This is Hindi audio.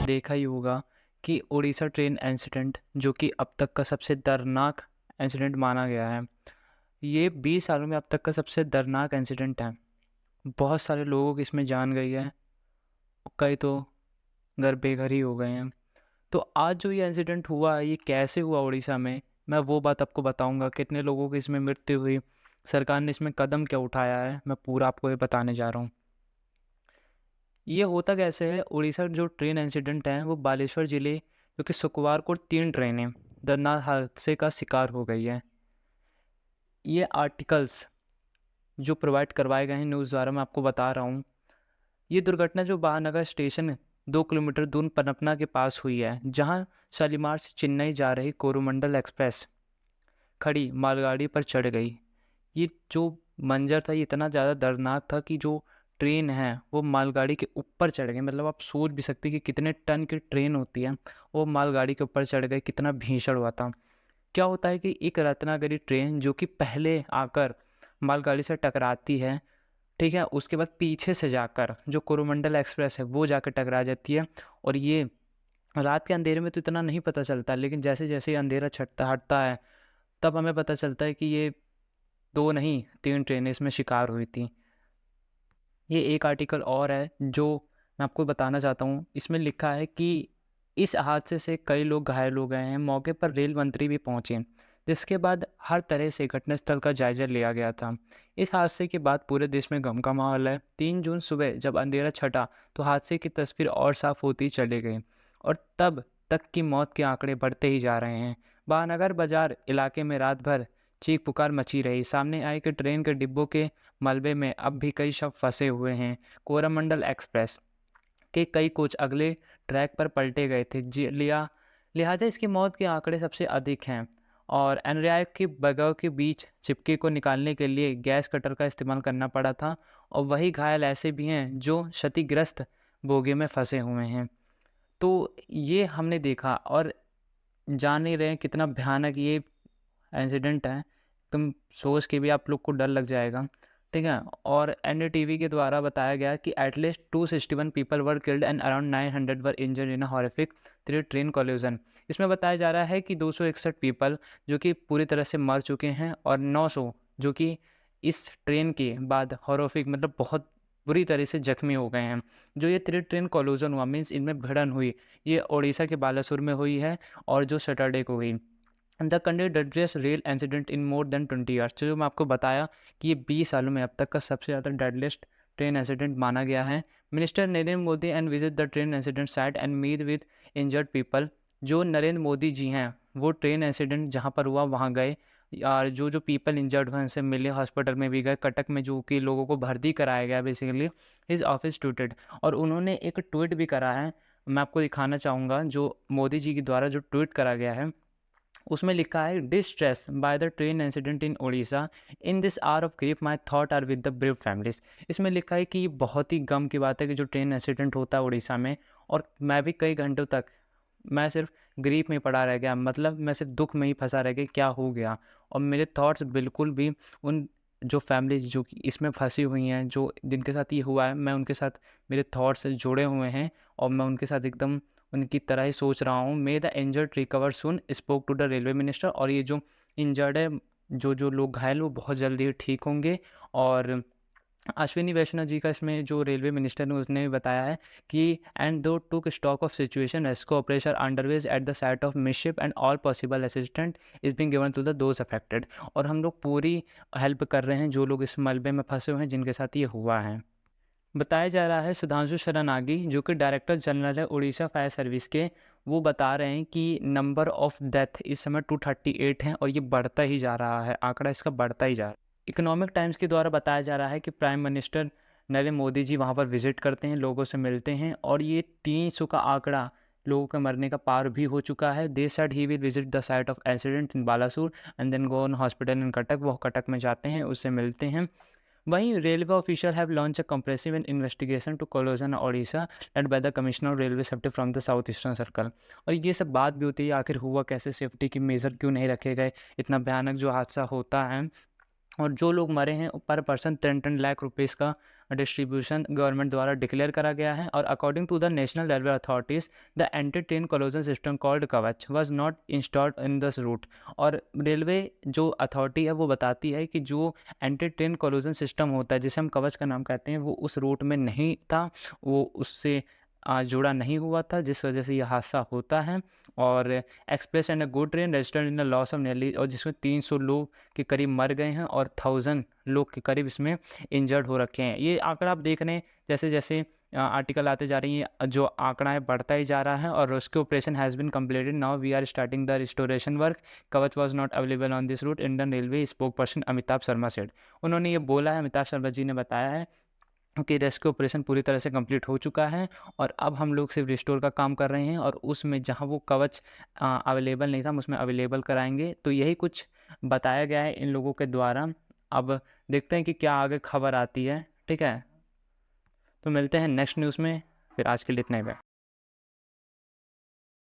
देखा ही होगा कि उड़ीसा ट्रेन इंसिडेंट जो कि अब तक का सबसे दर्दनाक इंसिडेंट माना गया है। ये 20 सालों में अब तक का सबसे दर्दनाक इंसिडेंट है। बहुत सारे लोगों की इसमें जान गई है, कई तो घर बेघर ही हो गए हैं। तो आज जो ये इंसिडेंट हुआ है, ये कैसे हुआ उड़ीसा में, मैं वो बात आपको बताऊंगा। कितने लोगों की इसमें मृत्यु हुई, सरकार ने इसमें कदम क्या उठाया है, मैं पूरा आपको ये बताने जा रहा हूँ। ये होता कैसे है, उड़ीसा जो ट्रेन इंसिडेंट है वो बालेश्वर जिले, जो कि शुक्रवार को 3 ट्रेनें दर्दनाक हादसे का शिकार हो गई है। ये आर्टिकल्स जो प्रोवाइड करवाए गए हैं न्यूज़ द्वारा, मैं आपको बता रहा हूँ। ये दुर्घटना जो महानगर स्टेशन 2 किलोमीटर दूर पनपना के पास हुई है, जहाँ शालीमार से चेन्नई जा रही कोरोमंडल एक्सप्रेस खड़ी मालगाड़ी पर चढ़ गई। ये जो मंजर था ये इतना ज़्यादा दर्दनाक था कि जो ट्रेन है वो मालगाड़ी के ऊपर चढ़ गई। मतलब आप सोच भी सकते कि कितने टन की ट्रेन होती है, वो मालगाड़ी के ऊपर चढ़ गई, कितना भीषण हुआ था। क्या होता है कि एक रत्नागिरी ट्रेन जो कि पहले आकर मालगाड़ी से टकराती है, ठीक है, उसके बाद पीछे से जाकर जो कोरोमंडल एक्सप्रेस है वो जाकर टकरा जाती है। और ये रात के अंधेरे में तो इतना नहीं पता चलता, लेकिन जैसे जैसे ये अंधेरा छटता हटता है तब हमें पता चलता है कि ये 2 नहीं 3 ट्रेनें इसमें शिकार हुई थी। ये एक आर्टिकल और है जो मैं आपको बताना चाहता हूँ। इसमें लिखा है कि इस हादसे से कई लोग घायल हो गए हैं। मौके पर रेल मंत्री भी पहुंचे, जिसके बाद हर तरह से घटनास्थल का जायजा लिया गया था। इस हादसे के बाद पूरे देश में गम का माहौल है। 3 जून सुबह जब अंधेरा छटा तो हादसे की तस्वीर और साफ होती चली गई, और तब तक की मौत के आंकड़े बढ़ते ही जा रहे हैं। महानगर बाजार इलाके में रात भर चीख पुकार मची रही। सामने आई कि ट्रेन के डिब्बों के मलबे में अब भी कई शव फंसे हुए हैं। कोरमंडल एक्सप्रेस के कई कोच अगले ट्रैक पर पलटे गए थे। लिहाजा इसकी मौत के आंकड़े सबसे अधिक हैं। और एनरियाक की बगाव के बीच चिपके को निकालने के लिए गैस कटर का इस्तेमाल करना पड़ा था। और वही घायल ऐसे भी हैं जो क्षतिग्रस्त बोगे में फंसे हुए हैं। तो ये हमने देखा, और जान नहीं रहे हैं कितना भयानक ये इंसिडेंट है। तुम सोच के भी आप लोग को डर लग जाएगा, ठीक है। और एनडीटीवी के द्वारा बताया गया कि at least 261 people were killed and around 900 were injured in a horrific 3 train collision. इसमें बताया जा रहा है कि 261 पीपल जो कि पूरी तरह से मर चुके हैं, और 900 जो कि इस ट्रेन के बाद हॉरिफिक मतलब बहुत बुरी तरह से जख्मी हो गए हैं। जो ये 3 ट्रेन कोलिजन हुआ, मीन्स इनमें भिड़न हुई, ये ओडिशा के बालासुर में हुई है, और जो सैटरडे को हुई। द कंडे deadliest rail incident in more than 20 years. जो मैं आपको बताया कि ये 20 सालों में अब तक का सबसे ज़्यादा डेडलिएस्ट ट्रेन इंसिडेंट माना गया है। Minister Narendra Modi and visit the train incident site and meet with injured people. जो नरेंद्र मोदी जी हैं वो ट्रेन इंसिडेंट जहाँ पर हुआ वहाँ गए, और जो जो पीपल इंजर्ड हुए उनसे मिले, हॉस्पिटल में भी गए। कटक में जो कि लोगों को भर्ती कराया गया बेसिकली, हिज ऑफिस ट्वीटेड। और उन्होंने एक ट्वीट भी करा है, मैं आपको दिखाना चाहूँगा जो मोदी जी के द्वारा जो ट्वीट करा गया है। उसमें लिखा है, distress by the train incident in Orissa, in this hour of grief my thought are with the brave families. इसमें लिखा है कि बहुत ही गम की बात है कि जो ट्रेन इंसिडेंट होता है उड़ीसा में, और मैं भी कई घंटों तक मैं सिर्फ ग्रीफ में पड़ा रह गया। मतलब मैं सिर्फ दुख में ही फंसा रह गया, क्या हो गया। और मेरे थॉट्स बिल्कुल भी उन जो फैमिली जो कि इसमें फंसी हुई हैं, जो जिनके साथ ये हुआ है, मैं उनके साथ मेरे थॉट्स जुड़े हुए हैं, और मैं उनके साथ एकदम उनकी तरह ही सोच रहा हूँ। May the injured recover soon, spoke to the railway minister. और ये जो इंजर्ड है, जो जो लोग घायल, वो बहुत जल्दी ठीक होंगे। और अश्विनी वैष्णव जी का इसमें जो रेलवे मिनिस्टर ने उसने भी बताया है कि एंड दो took stock of situation, rescue operation underway at the site of mishap and all possible assistant is being given to the those affected. और हम लोग पूरी हेल्प कर रहे हैं जो लोग इस मलबे में फंसे हुए हैं, जिनके साथ ये हुआ है। बताया जा रहा है सुधांशु शरण आगी, जो कि डायरेक्टर जनरल है उड़ीसा फायर सर्विस के, वो बता रहे हैं कि नंबर ऑफ डेथ इस समय 238 हैं, और ये बढ़ता ही जा रहा है, आंकड़ा इसका बढ़ता ही जा रहा है। इकोनॉमिक टाइम्स के द्वारा बताया जा रहा है कि प्राइम मिनिस्टर नरेंद्र मोदी जी वहाँ पर विजिट करते हैं, लोगों से मिलते हैं, और ये 300 का आंकड़ा लोगों के मरने का पार भी हो चुका है। They said he will visit the site of incident in Balasore and then go on hospital in Cuttack. वो कटक में जाते हैं, उससे मिलते हैं। वहीं railway official have launch a comprehensive investigation to collision Odisha led by the commissioner of railway safety from the south eastern circle. और ये सब बात भी होती है, आखिर हुआ कैसे, सेफ्टी की मेजर क्यों नहीं रखे गए, इतना भयानक जो हादसा होता है। और जो लोग मरे हैं पर पर्सन 10-10 लाख रुपीज़ का डिस्ट्रीब्यूशन गवर्नमेंट द्वारा डिक्लेयर करा गया है। और according to the national railway authorities the anti train collision system called Kavach was not installed in this route. और रेलवे जो अथॉरिटी है वो बताती है कि जो एंटी ट्रेन कोलिजन सिस्टम होता है, जिसे हम कवच का नाम कहते हैं, वो उस रूट में नहीं था, वो उससे जुड़ा नहीं हुआ था, जिस वजह से यह हादसा होता है। और express and a good train registered in the loss of nearly, और जिसमें 300 लोग के करीब मर गए हैं और 1000 लोग के करीब इसमें इंजर्ड हो रखे हैं। ये आंकड़ा आप देख रहे हैं, जैसे जैसे आर्टिकल आते जा रही है, जो आंकड़ा है बढ़ता ही जा रहा है। और rescue operation has been completed, now we are starting the restoration work, Kavach was not available on this route, Indian railway spokesperson Amitabh Sharma said. उन्होंने ये बोला है, अमिताभ शर्मा जी ने बताया है कि रेस्क्यू ऑपरेशन पूरी तरह से कंप्लीट हो चुका है और अब हम लोग सिर्फ रिस्टोर का काम कर रहे हैं, और उसमें जहां वो कवच अवेलेबल नहीं था हम उसमें अवेलेबल कराएंगे। तो यही कुछ बताया गया है इन लोगों के द्वारा। अब देखते हैं कि क्या आगे खबर आती है। ठीक है, तो मिलते हैं नेक्स्ट न्यूज़ में, फिर आज के लिए इतना ही।